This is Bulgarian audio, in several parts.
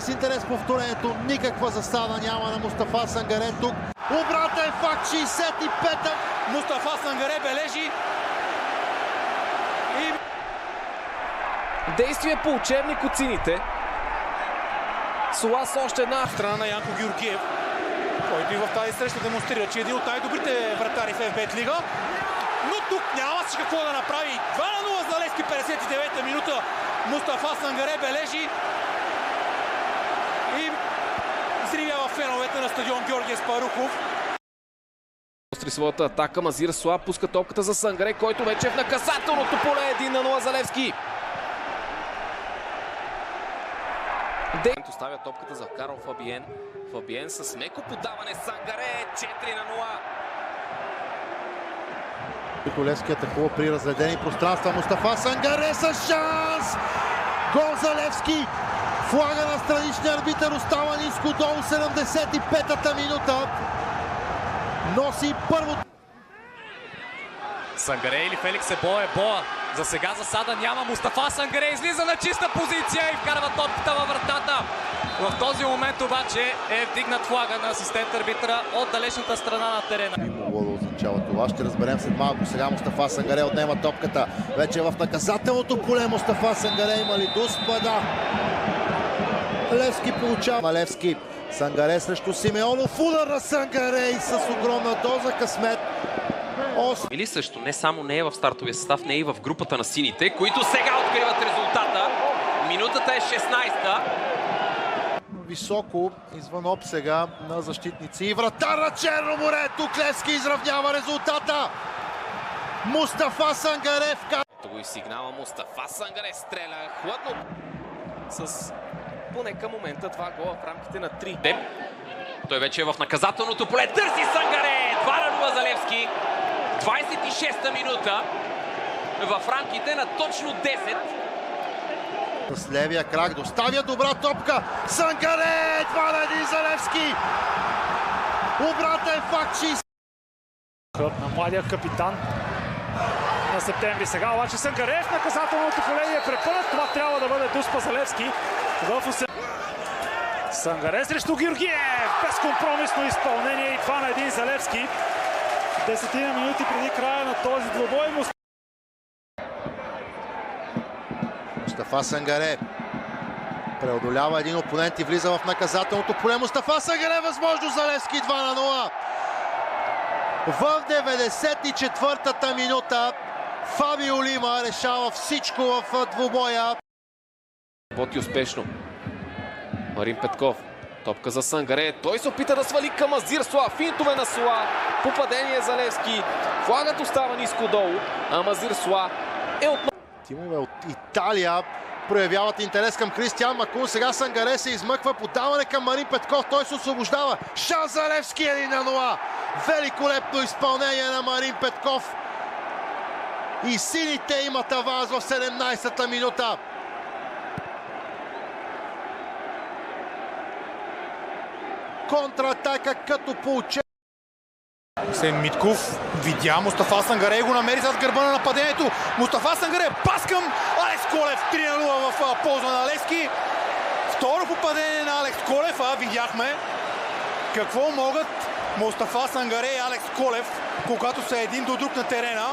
без интерес повторението. Никаква засада няма на Мустафа Сангаре тук. Обратен факт, 65-та. Мустафа Сангаре бележи. Действие по учебник от сините. Сула с още една. Страна на Янко Георгиев, който и в тази среща демонстрира, че е един от най-добрите вратари в ФБ лига. Но тук нямаше какво да направи. 2-0 за Левски, 59-та минута. Мустафа Сангаре бележи и взривява феновете на стадион Георги Аспарухов. Остри своята атака, Мазир Суа пуска топката за Сангаре, който вече е в наказателното поле. 1-0 за Левски. Оставя топката за Карл Фабиен. Фабиен с меко подаване. Сангаре 4-0. Левски атакува при разредени пространства. Мустафа Сангаре с шанс! Гол за Левски! Флага на страничния арбитър, остава ниско долу, 75-та минута. Носи първо. Сангаре или Феликс Ебоа? Ебоа. За сега засада няма. Мустафа Сангаре излиза на чиста позиция и вкарва топката във вратата. В този момент обаче е вдигнат флага на асистент арбитъра от далечната страна на терена. Би могло да означава това. Ще разберем след малко. Сега Мустафа Сангаре отнема топката. Вече е в наказателното поле. Мустафа Сангаре има ли дуспада? Левски получава. Левски. Сангаре срещу Симеонов. Удар на Сангаре и с огромна доза късмет. Или също не само не е в стартовия състав, не е и в групата на сините, които сега откриват резултата. Минутата е 16-та. Високо извън обсега на защитници. И вратар на Черно море. Тук Левски изравнява резултата. Мустафа Сангаре вкара. Го и сигнала. Мустафа Сангаре стреля хладно. С поне към момента 2 гола в рамките на 3. Той вече е в наказателното поле. Търси Сангаре! 2-0 за Левски. 26-та минута. В рамките на точно 10. С левия крак доставя добра топка. Сангаре! 2-1 за Левски. Обратен факт. На младия капитан на септември. Сега обаче Сангаре в наказателното поле е препънат. Това трябва да бъде дуспа за Левски. Сангаре срещу Георгиев. Безкомпромисно изпълнение и 2-1 за Левски. 10 минути преди края на този двубой. Мустафа Сангаре преодолява един опонент и влиза в наказателното поле. Мустафа Сангаре възможност за Левски. 2-0. В 94-та минута Фабио Лима решава всичко в двубоя. Работи успешно. Марин Петков. Топка за Сангаре. Той се опита да свали към Мазир Суа. Финтове на Суа. Попадение за Левски. Флагът остава ниско долу. А Мазир Суа е отново. Тимове от Италия проявяват интерес към Кристиан Макун. Сега Сангаре се измъква. Подаване към Марин Петков. Той се освобождава. Шанс за Левски. 1-0. Великолепно изпълнение на Марин Петков. И сините имат аванс в 17-та минута. Контратака като получе. Хусейн Митков видя Мустафа Сангаре и го намери зад гърба на нападението. Мустафа Сангаре пас към Алекс Колев. 3-0 в полза на Левски. Второ попадение на Алекс Колев. Видяхме какво могат Мустафа Сангаре и Алекс Колев, когато са един до друг на терена.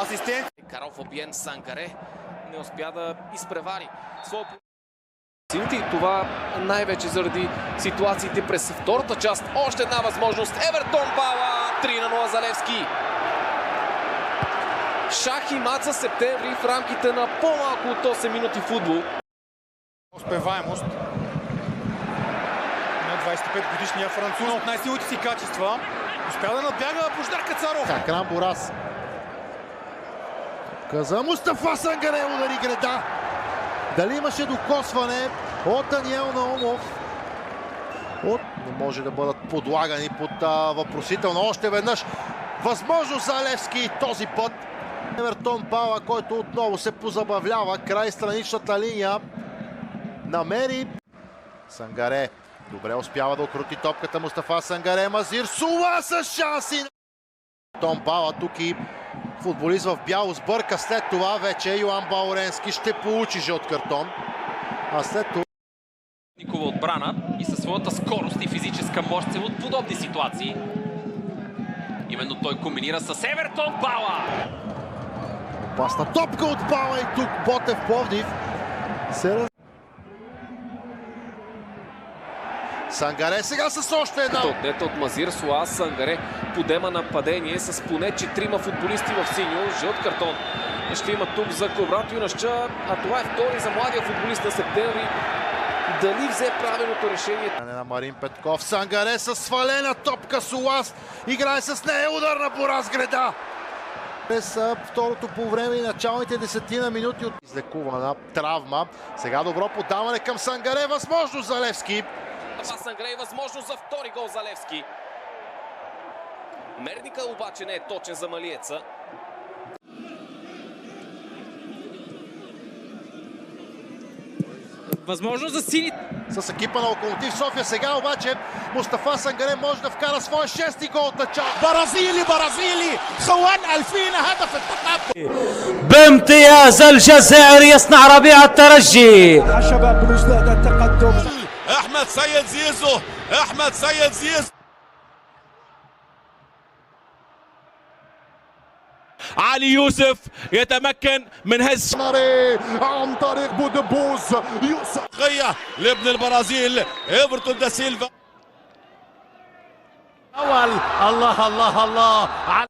Асистент. Карл Фабиен. Сангаре не успя да изпревари своя. И това най-вече заради ситуациите през втората част. Още една възможност. Евертон Бала. 3-0 за Левски. Шах и мат за септември в рамките на по-малко от 8 минути футбол. Успеваемост на 25 годишния француз от най-силните си качества. Успя да надбяга Бождар Кацаров. Кран Борас. Каза Мустафа Сангаре удари греда. Дали имаше докосване от Даниел Наумов? Не може да бъдат подлагани под въпросително. Още веднъж възможност за Левски този път. Евертон Бала, който отново се позабавлява край страничната линия. Намери Сангаре. Добре успява да окрути топката Мустафа Сангаре. Мазир Суа с шанси. Том Бала тук и футболист в бяло сбърка. След това вече Йоан Бауренски ще получи жълт картон. А след това Никова отбрана и със своята скорост и физическа мощ от подобни ситуации. Именно той комбинира с Евертон Бала. Опасна топка от Бала и тук Ботев Пловдив. Сангаре сега с още една. Отнета от Мазир Суаз. Сангаре подема нападение с поне 4 футболисти в синьо. Жълт картон ще има тук за Коврато Юнашча, а това е втори за младия футболист на Септември. Дали взе правилното решение? На Марин Петков. Сангаре с свалена топка. Суаз играе с нея. Удар на Борас Греда. През второто по време и началните 10 минути от излекувана травма. Сега добро подаване към Сангаре. Възможност за Левски. Сангаре е възможност за втори гол за Левски. Мерника обаче не е точен за малиеца. Възможност за сините. С екипа на Локомотив София. Сега обаче Мустафа Сангаре може да вкара своя 6-ти гол от начало. برازيلي خوان 2000 هدف التقدم بامتياز الجزائر يصنع ربيع الترجي. شباب بلوزداد التقدم. احمد سيد زيزو علي يوسف يتمكن من هز عن طريق بودبوز. يوسف لابن البرازيل ايفرتون دا سيلفا. الله الله الله الله